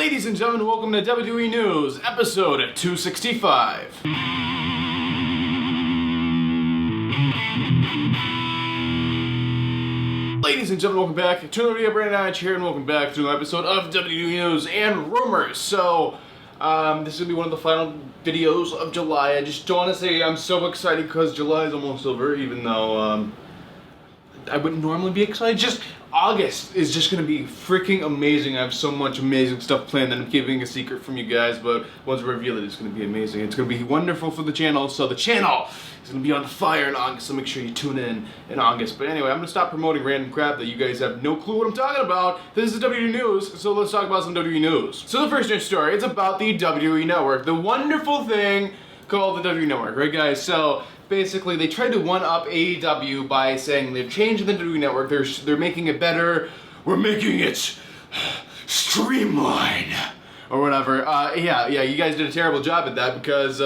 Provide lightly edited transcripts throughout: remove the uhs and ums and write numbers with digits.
Ladies and gentlemen, welcome to WWE News, episode 265. Ladies and gentlemen, welcome back to the video. Brandon here, and welcome back to another episode of WWE News and Rumors. So, this is going to be one of the final videos of July. I just don't want to say I'm so excited because July is almost over, even though I wouldn't normally be excited. Just August is just going to be freaking amazing. I have so much amazing stuff planned that I'm keeping a secret from you guys, but once I reveal it, it's going to be amazing. It's going to be wonderful for the channel, so the channel is going to be on fire in August, so make sure you tune in August. But anyway, I'm going to stop promoting random crap that you guys have no clue what I'm talking about. This is WWE News, so let's talk about some WWE News. So the first news story is about the WWE Network, the wonderful thing called the WWE Network, right guys? So basically, they tried to one-up AEW by saying they've changed the WWE Network, they're making it better, we're making it streamline, or whatever. Yeah, you guys did a terrible job at that because,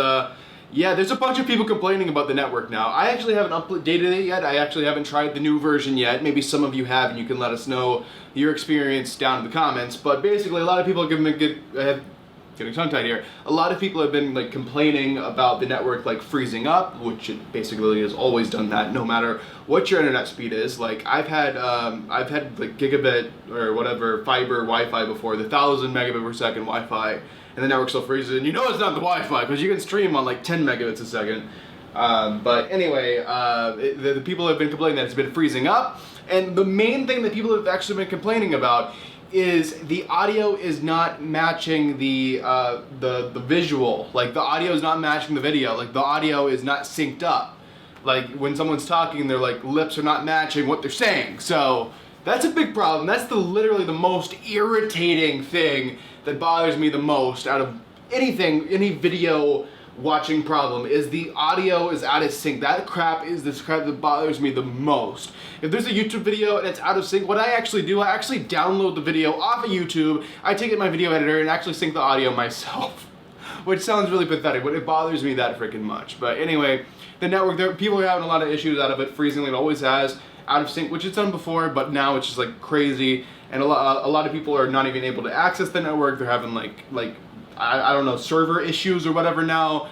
yeah, there's a bunch of people complaining about the network now. I actually haven't updated it yet, I actually haven't tried the new version yet. Maybe some of you have, and you can let us know your experience down in the comments, but basically a lot of people getting tongue-tied here. A lot of people have been like complaining about the network like freezing up, which it basically has always done that, no matter what your internet speed is. Like I've had like gigabit or whatever fiber Wi-Fi before, the 1,000 megabit per second Wi-Fi, and the network still freezes. And you know it's not the Wi-Fi because you can stream on like 10 megabits a second. But anyway, the people have been complaining that it's been freezing up, and the main thing that people have actually been complaining about is the audio is not matching the visual. Like the audio is not matching the video. Like the audio is not synced up. Like when someone's talking, their like lips are not matching what they're saying. So that's a big problem. That's literally the most irritating thing that bothers me the most out of anything, any video watching problem, is the audio is out of sync. That crap is the crap that bothers me the most. If there's a YouTube video and it's out of sync, what I actually do, I actually download the video off of YouTube, I take it to my video editor and actually sync the audio myself. Which sounds really pathetic, but it bothers me that freaking much. But anyway, the network, people are having a lot of issues out of it, freezing like it always has, out of sync, which it's done before, but now it's just like crazy, and a lot of people are not even able to access the network. They're having like I don't know, server issues or whatever now.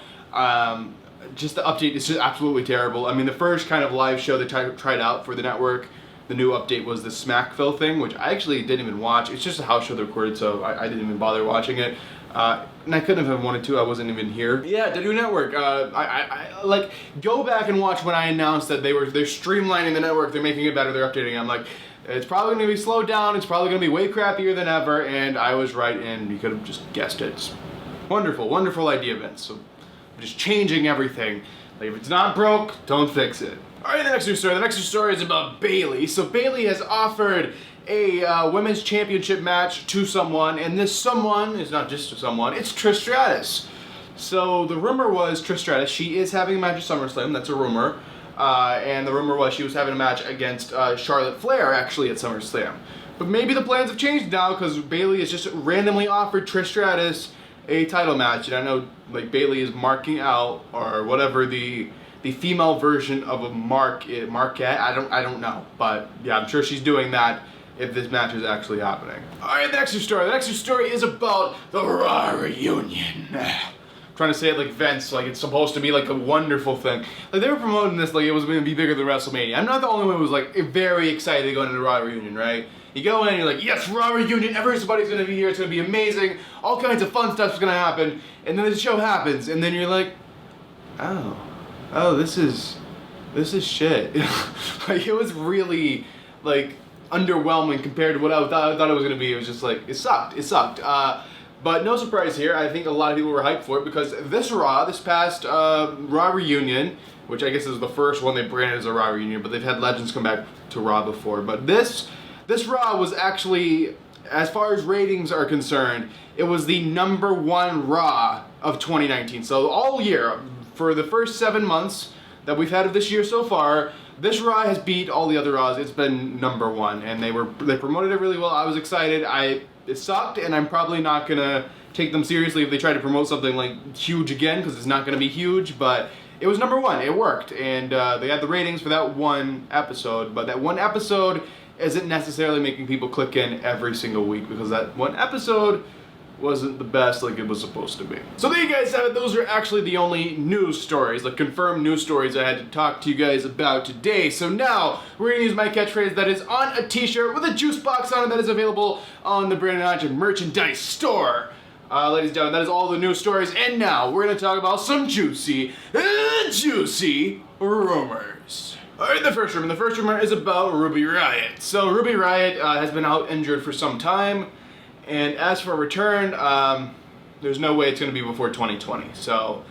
Just the update is just absolutely terrible. I mean, the first kind of live show they tried out for the network, the new update was the Smackville thing, which I actually didn't even watch. It's just a house show they recorded, so I didn't even bother watching it. And I couldn't have wanted to, I wasn't even here. Yeah, the new network, I like, go back and watch when I announced that they're streamlining the network, they're making it better, they're updating it. I'm like, it's probably going to be slowed down, it's probably going to be way crappier than ever, and I was right, and you could have just guessed it. It's wonderful, wonderful idea, Vince. So, just changing everything. Like, if it's not broke, don't fix it. Alright, the next news story. The next news story is about Bayley. So Bayley has offered a women's championship match to someone, and this someone is not just someone, it's Trish Stratus. So the rumor was Trish Stratus, she is having a match at SummerSlam, that's a rumor. And the rumor was she was having a match against Charlotte Flair, actually, at SummerSlam. But maybe the plans have changed now, because Bayley has just randomly offered Trish Stratus a title match, and I know like Bayley is marking out, or whatever the female version of a marquette. I don't know, but yeah, I'm sure she's doing that if this match is actually happening. All right, the next news story. The next news story is about the Raw reunion. Trying to say it like Vince, like it's supposed to be like a wonderful thing. Like they were promoting this like it was going to be bigger than WrestleMania. I'm not the only one who was like very excited to go into the Raw reunion, right? You go in and you're like, yes, Raw reunion, everybody's going to be here, it's going to be amazing, all kinds of fun stuff's going to happen, and then the show happens, and then you're like, oh, this is shit. Like, it was really, like, underwhelming compared to what I thought it was going to be. It was just like, it sucked. But no surprise here, I think a lot of people were hyped for it, because this past Raw reunion, which I guess is the first one they branded as a Raw reunion, but they've had legends come back to Raw before, but this Raw was actually, as far as ratings are concerned, it was the #1 Raw of 2019. So all year, for the first 7 months that we've had of this year so far, this Raw has beat all the other Raws. It's been #1, and they promoted it really well. I was excited. It sucked, and I'm probably not gonna take them seriously if they try to promote something like huge again, because it's not gonna be huge, but it was #1. It worked, and they had the ratings for that one episode, but that one episode isn't necessarily making people click in every single week, because that one episode wasn't the best like it was supposed to be. So there you guys have it. Those are actually the only news stories, like confirmed news stories I had to talk to you guys about today. So now we're gonna use my catchphrase that is on a t-shirt with a juice box on it that is available on the Brandon Hodge merchandise store. Ladies and gentlemen, that is all the news stories, and now we're gonna talk about some juicy rumors. Alright, the first rumor is about Ruby Riott. So Ruby Riott has been out injured for some time, and as for a return, there's no way it's going to be before 2020. So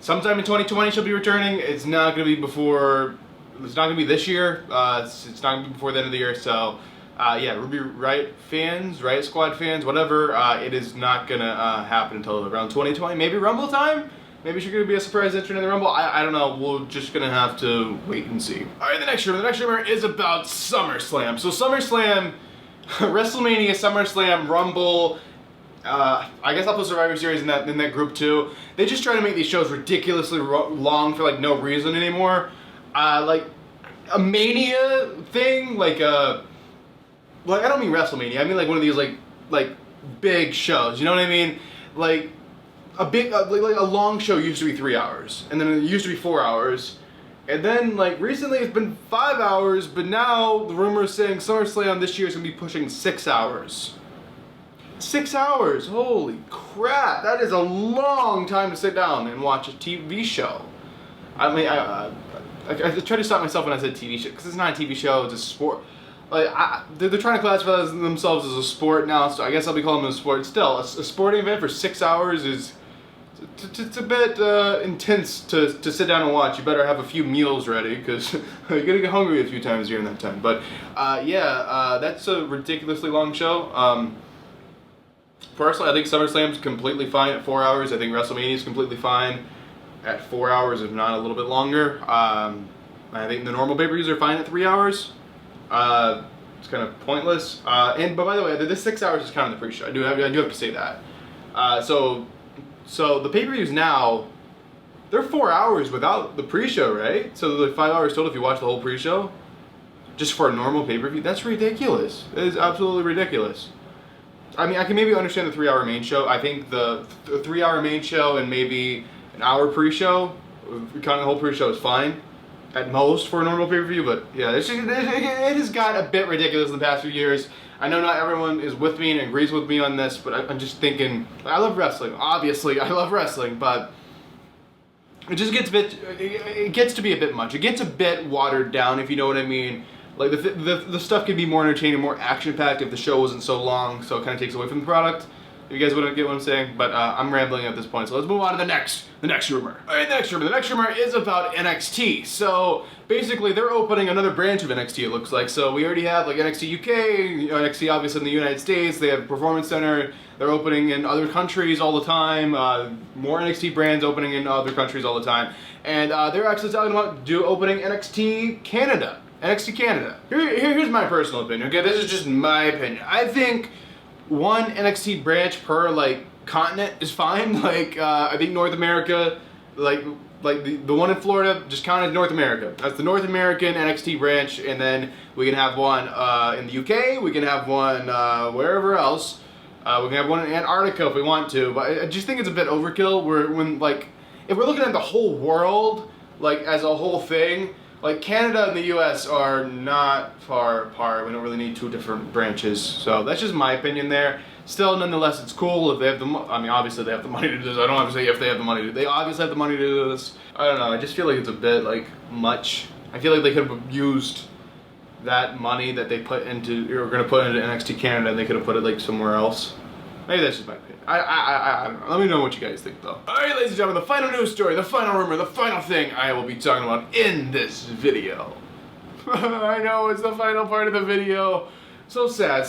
sometime in 2020 she'll be returning. It's not going to be before, it's not going to be this year. It's not going to be before the end of the year. So yeah, Ruby Riott fans, Riott Squad fans, whatever, it is not going to happen until around 2020. Maybe Rumble time? Maybe she's going to be a surprise entrant in the Rumble. I don't know. We're just going to have to wait and see. Alright, the next rumor is about SummerSlam. So SummerSlam, WrestleMania, SummerSlam, Rumble, I guess I'll put Survivor Series in that group too. They just try to make these shows ridiculously long for like no reason anymore. Like a Mania thing, like I don't mean WrestleMania. I mean like one of these like big shows. You know what I mean? Like a big like a long show used to be 3 hours, and then it used to be 4 hours. And then, like, recently it's been 5 hours, but now the rumor is saying SummerSlam this year is going to be pushing 6 hours. 6 hours! Holy crap! That is a long time to sit down and watch a TV show. I mean, I try to stop myself when I said TV show, because it's not a TV show, it's a sport. Like, they're trying to classify themselves as a sport now, so I guess I'll be calling them a sport. Still, a sporting event for 6 hours is... It's a bit intense to sit down and watch. You better have a few meals ready, because you're going to get hungry a few times during that time. But yeah, that's a ridiculously long show. Personally, I think SummerSlam's completely fine at 4 hours. I think WrestleMania is completely fine at 4 hours, if not a little bit longer. I think the normal pay-per-views are fine at 3 hours. It's kind of pointless. But by the way, this 6 hours is kind of the pre-show. I do have to say that. So the pay-per-views now, they're 4 hours without the pre-show, right? So they're 5 hours total if you watch the whole pre-show, just for a normal pay-per-view. That's ridiculous. It is absolutely ridiculous. I mean, I can maybe understand the 3 hour main show. I think the 3 hour main show and maybe an hour pre-show, counting the whole pre-show, is fine at most for a normal pay-per-view. But yeah, it has got a bit ridiculous in the past few years. I know not everyone is with me and agrees with me on this, but I'm just thinking, I love wrestling. Obviously, I love wrestling, but it just gets it gets to be a bit much. It gets a bit watered down, if you know what I mean. Like the stuff could be more entertaining, more action-packed if the show wasn't so long, so it kind of takes away from the product. If you guys wouldn't get what I'm saying, but I'm rambling at this point, so let's move on to the next rumor. Alright, the next rumor is about NXT. So basically they're opening another branch of NXT, it looks like. So we already have like NXT UK, NXT obviously in the United States, they have Performance Center, they're opening in other countries all the time, more NXT brands opening in other countries all the time. And they're actually talking about opening NXT Canada. NXT Canada. Here's my personal opinion, okay? This is just my opinion. I think one NXT branch per like continent is fine. Like I think North America, like the one in Florida, just count as North America. That's the North American NXT branch, and then we can have one in the UK. We can have one wherever else. We can have one in Antarctica if we want to. But I just think it's a bit overkill. If we're looking at the whole world, like as a whole thing. Like, Canada and the US are not far apart. We don't really need two different branches. So that's just my opinion there. Still, nonetheless, it's cool if they have the money. I mean, obviously they have the money to do this. I don't have to say if they have the money to do this. They obviously have the money to do this. I don't know. I just feel like it's a bit, like, much. I feel like they could have used that money that they put into, or going to put into NXT Canada, and they could have put it, like, somewhere else. Maybe that's just my opinion. I don't know. Let me know what you guys think, though. Alright, ladies and gentlemen, the final news story, the final rumor, the final thing I will be talking about in this video. I know, it's the final part of the video. So sad,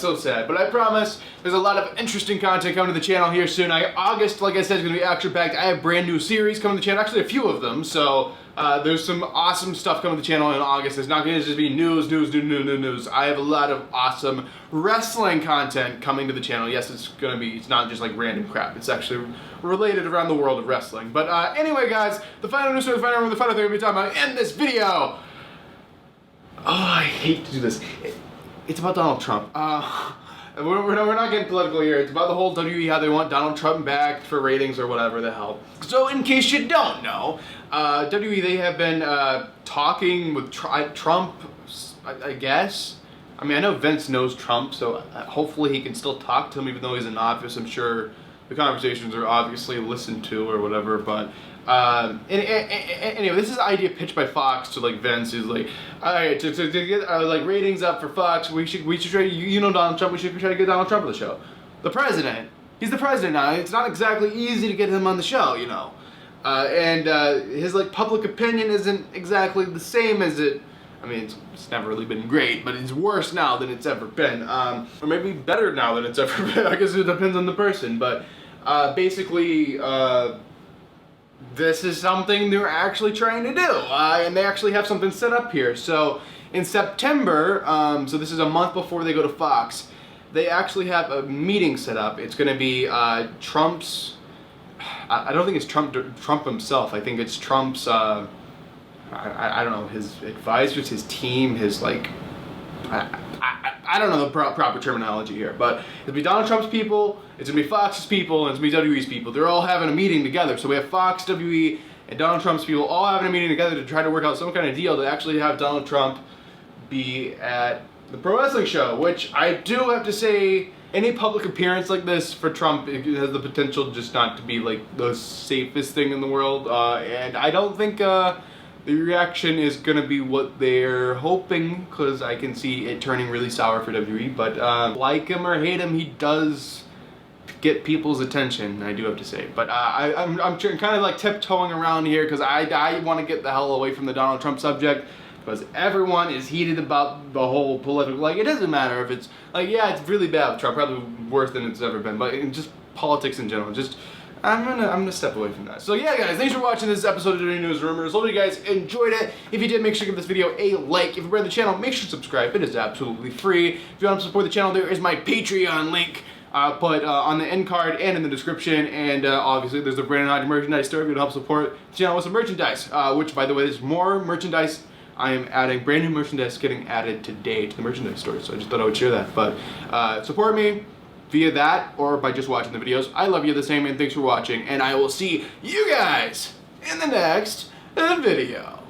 but I promise there's a lot of interesting content coming to the channel here soon. August, like I said, is going to be action-packed. I have brand new series coming to the channel, actually a few of them, so there's some awesome stuff coming to the channel in August. It's not going to just be news. I have a lot of awesome wrestling content coming to the channel. Yes, it's not just like random crap. It's actually related around the world of wrestling. But anyway, guys, the final news story, the final thing we're going to be talking about in this video. Oh, I hate to do this. It's about Donald Trump. we're not getting political here. It's about the whole WWE, how they want Donald Trump back for ratings or whatever the hell. So in case you don't know, WWE, they have been talking with Trump, I guess. I mean, I know Vince knows Trump, so hopefully he can still talk to him even though he's in office. I'm sure the conversations are obviously listened to or whatever, but anyway, this is an idea pitched by Fox to like Vince. He's like, all right, to get like ratings up for Fox, we should try. You know Donald Trump. We should try to get Donald Trump on the show. The president. He's the president now. It's not exactly easy to get him on the show, you know. And his like public opinion isn't exactly the same as it. I mean, it's never really been great, but it's worse now than it's ever been. Or maybe better now than it's ever been. I guess it depends on the person. But basically, this is something they're actually trying to do. And they actually have something set up here. So in September, so this is a month before they go to Fox, they actually have a meeting set up. It's going to be Trump's... I don't think it's Trump himself. I think it's Trump's... I don't know, his advisors, his team, his like, I don't know the proper terminology here, but it'll be Donald Trump's people, it's gonna be Fox's people, and it's gonna be WWE's people. They're all having a meeting together. So we have Fox, WWE, and Donald Trump's people all having a meeting together to try to work out some kind of deal to actually have Donald Trump be at the pro wrestling show, which I do have to say, any public appearance like this for Trump, it has the potential just not to be like the safest thing in the world, and I don't think the reaction is going to be what they're hoping, because I can see it turning really sour for WWE, but like him or hate him, he does get people's attention, I do have to say. But I'm kind of like tiptoeing around here, because I want to get the hell away from the Donald Trump subject, because everyone is heated about the whole political, like, it doesn't matter if it's, like, yeah, it's really bad with Trump, probably worse than it's ever been, but in just politics in general, just... I'm gonna step away from that. So yeah, guys, thanks for watching this episode of Dirty News Rumors. Hope you guys enjoyed it. If you did, make sure to give this video a like. If you're brand new to the channel, make sure to subscribe. It is absolutely free. If you want to support the channel, there is my Patreon link put on the end card and in the description. And obviously, there's the Brandon Hodge merchandise store if you want to help support the channel with some merchandise. Which, by the way, there's more merchandise. I am adding brand new merchandise getting added today to the merchandise store. So I just thought I would share that. But support me via that or by just watching the videos. I love you the same, and thanks for watching, and I will see you guys in the next video.